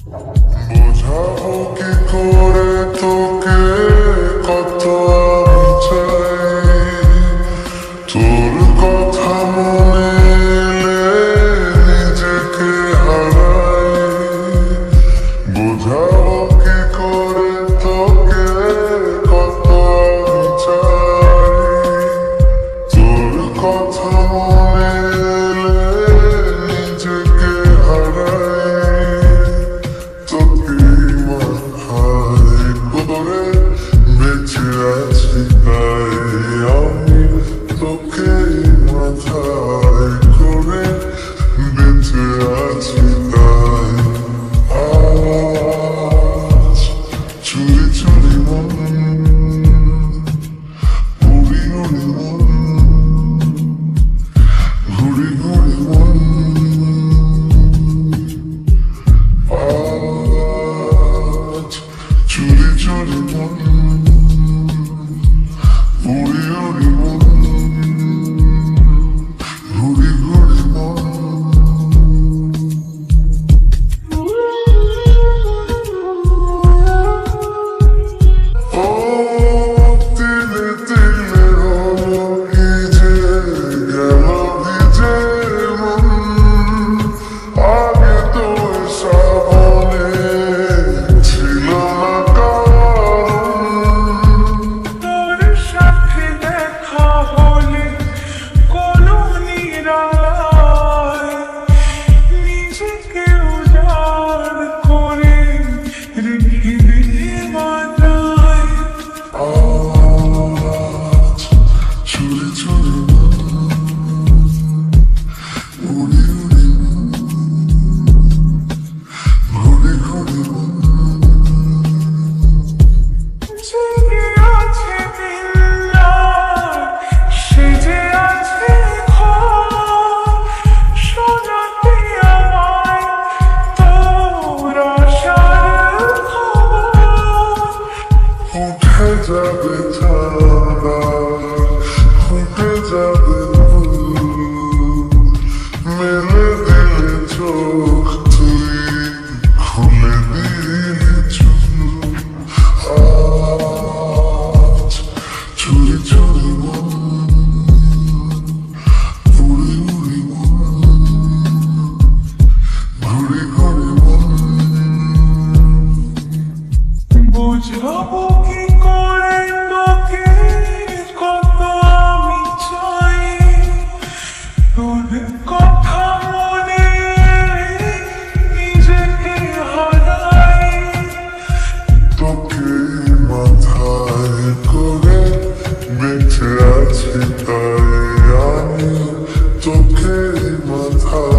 বোঝাবো কি করে তোকে কত আমি চাই, তোর কথা মনে এলে নিজেকে হারাই। বোঝাবো কি করে তোকে কত আমি চাই, তোর কথা মনে এলে নিজেকে হারাই। তোকে মাথায় করে বেঁচে আছি তাই আমি, তোকে মাথায় করে বেঁচে আছি তাই। আজ চুরি চুরি মন, উড়ি উড়ি মন, ঘুরি ঘুরি মন। চুরি চুরি মন, উড়ি উড়ি মন, ঘুরি ঘুরি মন। ও তিলে তিলে হলো কি যে গেল ভিজে মন, আগে তো শ্রাবণে ছিল না কারণ। তোর সাথে দেখা হলে কোনো নিরালায় নিজেকে উজাড় করে রেখে দিলে মাথায়। আজ চুরি চুরি মন, উড়ি উড়ি মন, ঘুরি ঘুরি মন। জেগে আছে দিনরাত, সেজে আছে ঘর, শোনাতে আমায় তোর আশার খবর। উঠে যাবে ঠান্ডা, উঠে যাবে ভুল, মেলে দিলে চোখ তুই, খুলে দিলে চুল। আজ চুরি চুরি মন, উড়ি উড়ি মন, ঘুরি ঘুরি মন। বুঝাবো কি করে তোকে কত আমি চাই, তোর কথা মনে এলে নিজেকে হারাই। তোকে মাথায় করে বেঁচে আছি তাই আমি, তোকে মাথায়